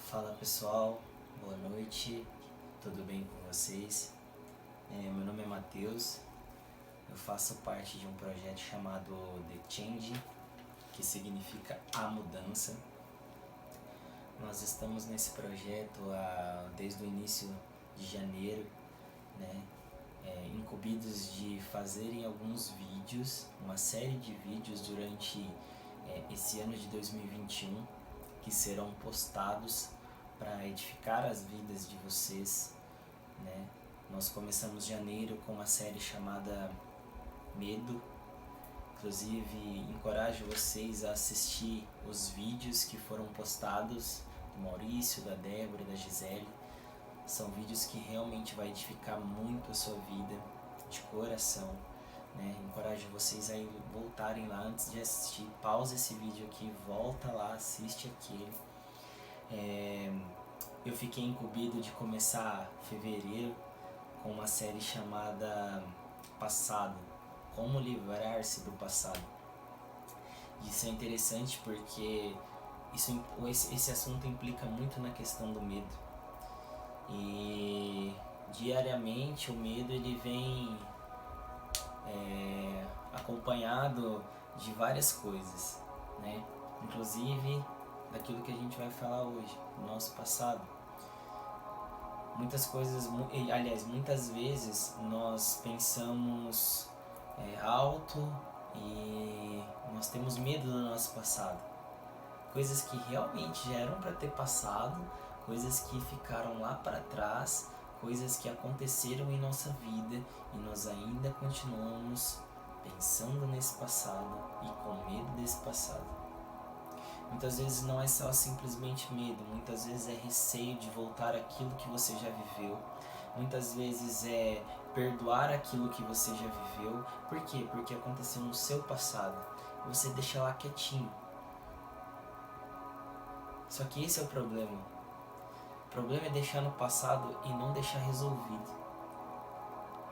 Fala pessoal, boa noite, tudo bem com vocês? Meu nome é Matheus, eu faço parte de um projeto chamado The Change, que significa a mudança. Nós estamos nesse projeto desde o início de janeiro, né? Incumbidos de fazerem alguns vídeos, uma série de vídeos durante esse ano de 2021, que serão postados para edificar as vidas de vocês, né? Nós começamos janeiro com uma série chamada Medo. Inclusive, encorajo vocês a assistir os vídeos que foram postados do Maurício, da Débora, da Gisele. São vídeos que realmente vai edificar muito a sua vida, de coração, né? Encorajo vocês a voltarem lá antes de assistir. Pausa esse vídeo aqui, volta lá, assiste aquele. Eu fiquei incumbido de começar fevereiro com uma série chamada Passado, como livrar-se do passado. Isso é interessante porque esse assunto implica muito na questão do medo. E diariamente o medo ele vem acompanhado de várias coisas, né? Inclusive daquilo que a gente vai falar hoje, do nosso passado. Muitas vezes nós pensamos alto e nós temos medo do nosso passado. Coisas que realmente já eram para ter passado, coisas que ficaram lá para trás, coisas que aconteceram em nossa vida e nós ainda continuamos pensando nesse passado e com medo desse passado. Muitas vezes não é só simplesmente medo, muitas vezes é receio de voltar àquilo que você já viveu, muitas vezes é perdoar aquilo que você já viveu. Por quê? Porque aconteceu no seu passado e você deixa lá quietinho. Só que esse é o problema. O problema é deixar no passado e não deixar resolvido.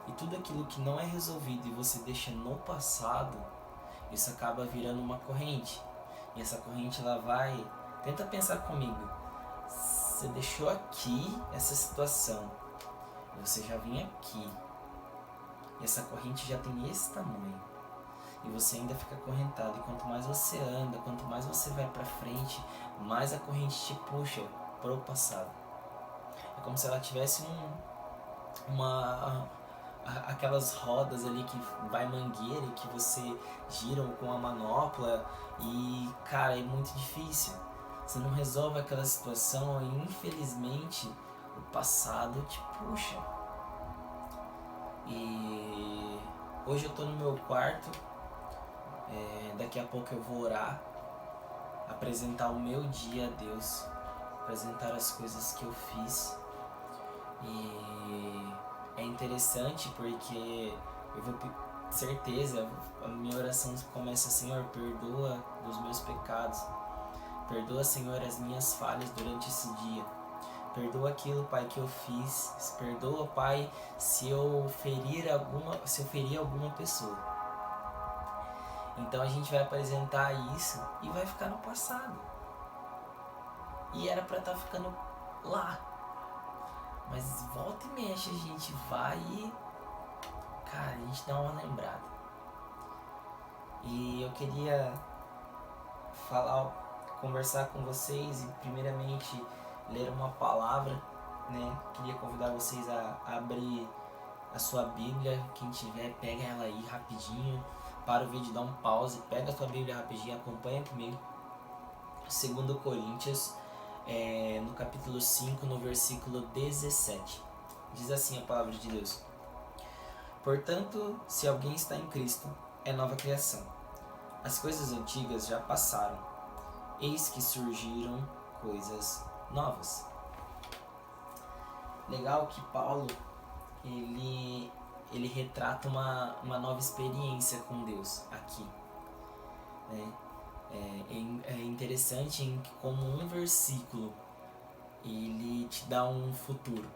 E tudo aquilo que não é resolvido e você deixa no passado, isso acaba virando uma corrente. E essa corrente ela vai... Tenta pensar comigo. Você deixou aqui essa situação. Você já vinha aqui. E essa corrente já tem esse tamanho. E você ainda fica acorrentado. E quanto mais você anda, quanto mais você vai pra frente, mais a corrente te puxa pro passado. É como se ela tivesse aquelas rodas ali que vai mangueira e que você gira com a manopla e, cara, é muito difícil. Você não resolve aquela situação e, infelizmente, o passado te puxa. E hoje eu tô no meu quarto, daqui a pouco eu vou orar, apresentar o meu dia a Deus, apresentar as coisas que eu fiz. E é interessante porque eu vou certeza, a minha oração começa: Senhor, perdoa dos meus pecados, perdoa, Senhor, as minhas falhas durante esse dia, perdoa aquilo, Pai, que eu fiz, perdoa, Pai, se eu ferir alguma pessoa. Então a gente vai apresentar isso e vai ficar no passado, e era pra estar ficando lá. Mas volta e mexe, a gente vai e, cara, a gente dá uma lembrada. E eu queria conversar com vocês e primeiramente ler uma palavra, né? Queria convidar vocês a abrir a sua Bíblia. Quem tiver, pega ela aí rapidinho, para o vídeo, dá um pause, pega a sua Bíblia rapidinho, acompanha comigo. 2 Coríntios, no capítulo 5, no versículo 17. Diz assim a palavra de Deus: Portanto, se alguém está em Cristo, é nova criação. As coisas antigas já passaram, eis que surgiram coisas novas. Legal que Paulo ele retrata uma nova experiência com Deus aqui, né? É interessante em que, como um versículo, ele te dá um futuro.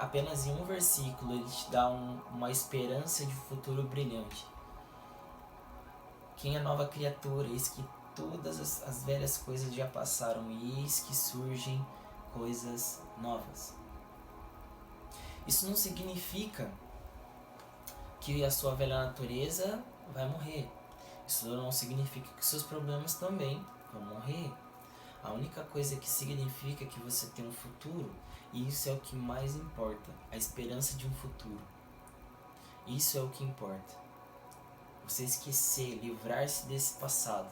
Apenas em um versículo ele te dá uma esperança de futuro brilhante. Quem é nova criatura? Eis que todas as velhas coisas já passaram e eis que surgem coisas novas. Isso não significa que a sua velha natureza vai morrer. Isso não significa que seus problemas também vão morrer. A única coisa que significa é que você tem um futuro, e isso é o que mais importa, a esperança de um futuro. Isso é o que importa. Você esquecer, livrar-se desse passado.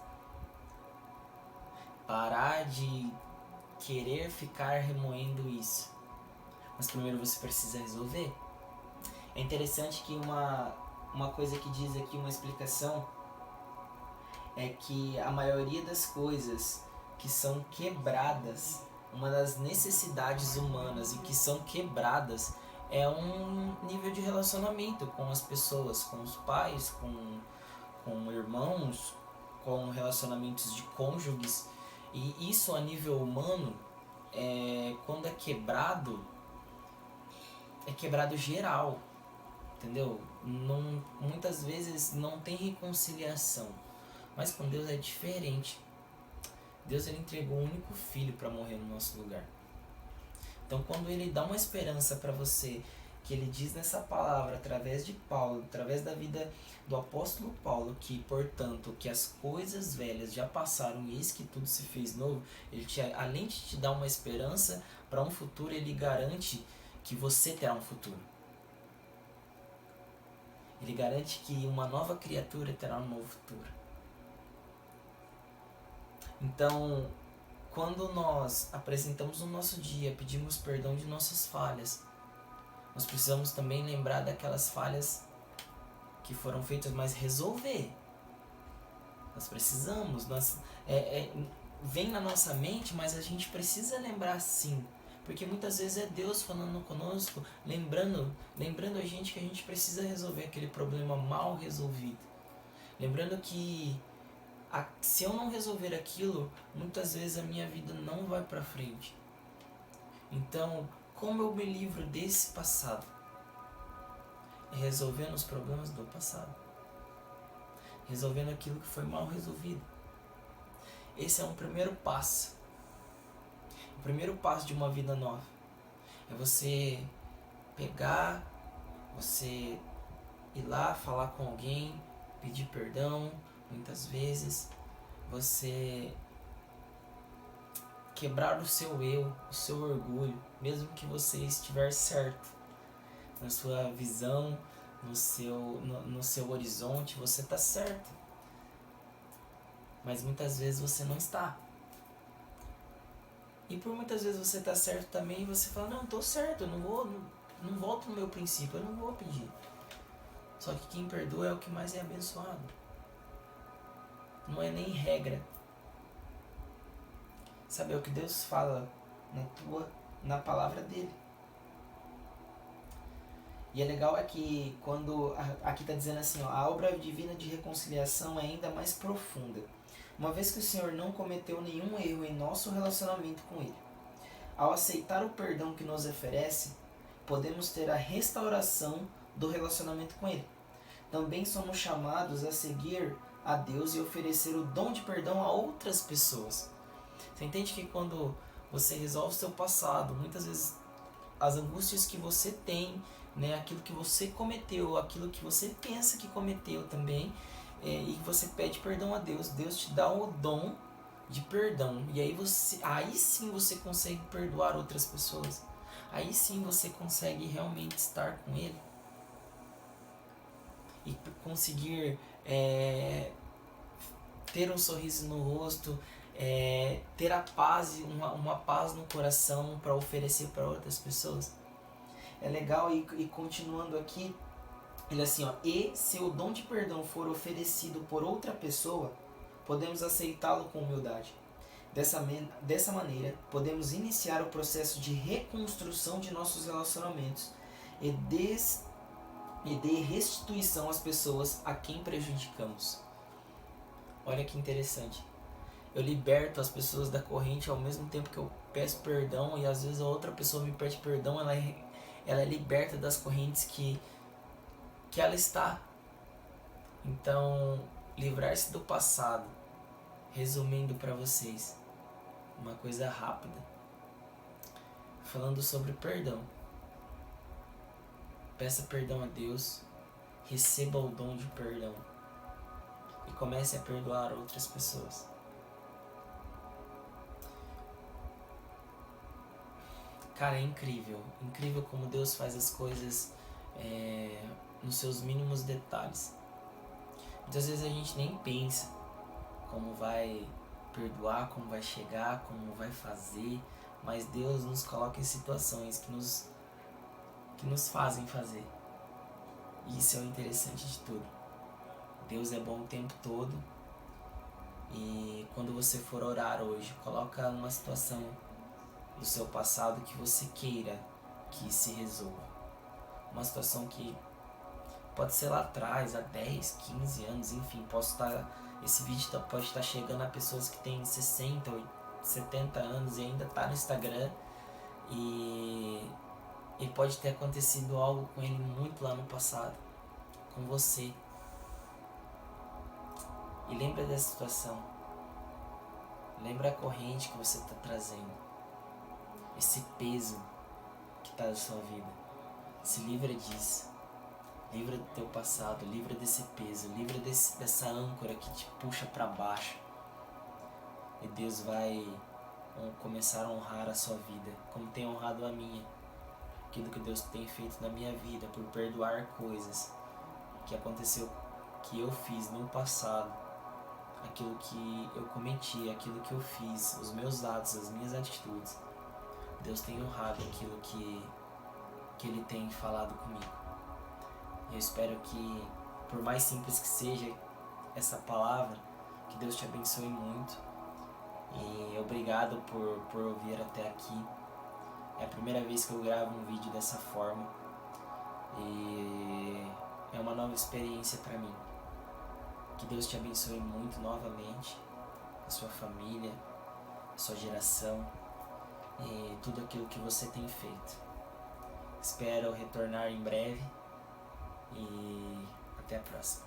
Parar de querer ficar remoendo isso. Mas primeiro você precisa resolver. É interessante que uma coisa que diz aqui, uma explicação, é que a maioria das coisas que são quebradas, uma das necessidades humanas e que são quebradas, é um nível de relacionamento com as pessoas, com os pais, com irmãos, com relacionamentos de cônjuges. E isso a nível humano, quando é quebrado geral, entendeu? Muitas vezes não tem reconciliação, mas com Deus é diferente. Deus, ele entregou o único filho para morrer no nosso lugar. Então quando ele dá uma esperança para você, que ele diz nessa palavra, através de Paulo, através da vida do apóstolo Paulo, que portanto que as coisas velhas já passaram e eis que tudo se fez novo, além de te dar uma esperança para um futuro, ele garante que você terá um futuro. Ele garante que uma nova criatura terá um novo futuro. Então, quando nós apresentamos o nosso dia, pedimos perdão de nossas falhas, nós precisamos também lembrar daquelas falhas que foram feitas, mas resolver. Nós precisamos, vem na nossa mente, mas a gente precisa lembrar sim. Porque muitas vezes é Deus falando conosco, lembrando a gente que a gente precisa resolver aquele problema mal resolvido. Lembrando que se eu não resolver aquilo, muitas vezes a minha vida não vai para frente. Então, como eu me livro desse passado? Resolvendo os problemas do passado. Resolvendo aquilo que foi mal resolvido. Esse é um primeiro passo. O primeiro passo de uma vida nova é você pegar, você ir lá falar com alguém, pedir perdão, muitas vezes, você quebrar o seu eu, o seu orgulho, mesmo que você estiver certo na sua visão, no seu horizonte, você está certo, mas muitas vezes você não está. E por muitas vezes você está certo também, e você fala, não, estou certo, eu não volto no meu princípio, eu não vou pedir. Só que quem perdoa é o que mais é abençoado. Não é nem regra. Sabe, é o que Deus fala na palavra dele. E é legal é que quando aqui está dizendo assim, ó, a obra divina de reconciliação é ainda mais profunda, uma vez que o Senhor não cometeu nenhum erro em nosso relacionamento com Ele. Ao aceitar o perdão que nos oferece, podemos ter a restauração do relacionamento com Ele. Também somos chamados a seguir a Deus e oferecer o dom de perdão a outras pessoas. Você entende que quando você resolve o seu passado, muitas vezes as angústias que você tem, né, aquilo que você cometeu, aquilo que você pensa que cometeu também, e você pede perdão a Deus, Deus te dá o dom de perdão, e aí sim você consegue perdoar outras pessoas, aí sim você consegue realmente estar com Ele e conseguir ter um sorriso no rosto, ter a paz, uma paz no coração para oferecer para outras pessoas. É legal, e continuando aqui, ele assim, ó, e se o dom de perdão for oferecido por outra pessoa, podemos aceitá-lo com humildade. Dessa maneira, podemos iniciar o processo de reconstrução de nossos relacionamentos e de restituição às pessoas a quem prejudicamos. Olha que interessante. Eu liberto as pessoas da corrente ao mesmo tempo que eu peço perdão, e às vezes a outra pessoa me pede perdão, ela é liberta das correntes que ela está. Então, livrar-se do passado resumindo para vocês, uma coisa rápida, falando sobre perdão. Peça perdão a Deus, receba o dom de perdão e comece a perdoar outras pessoas. Cara, é incrível como Deus faz as coisas nos seus mínimos detalhes. Muitas vezes a gente nem pensa como vai perdoar, como vai chegar, como vai fazer, mas Deus nos coloca em situações que nos fazem fazer. E isso é o interessante de tudo. Deus é bom o tempo todo, e quando você for orar hoje, coloca uma situação do seu passado que você queira que se resolva. Uma situação que pode ser lá atrás, há 10, 15 anos, enfim, esse vídeo pode estar chegando a pessoas que têm 60 ou 70 anos e ainda tá no Instagram, e pode ter acontecido algo com ele muito lá no passado, com você. E lembra dessa situação. Lembra a corrente que você está trazendo. Esse peso que está na sua vida. Se livra disso. Livra do teu passado, livra desse peso, livra dessa âncora que te puxa para baixo. E Deus vai começar a honrar a sua vida, como tem honrado a minha. Aquilo que Deus tem feito na minha vida, por perdoar coisas que aconteceu, que eu fiz no passado, aquilo que eu cometi, aquilo que eu fiz, os meus atos, as minhas atitudes. Deus tem honrado aquilo que Ele tem falado comigo. Eu espero que, por mais simples que seja essa palavra, que Deus te abençoe muito. E obrigado por ouvir até aqui. É a primeira vez que eu gravo um vídeo dessa forma. E é uma nova experiência para mim. Que Deus te abençoe muito novamente, a sua família, a sua geração e tudo aquilo que você tem feito. Espero retornar em breve. E até a próxima.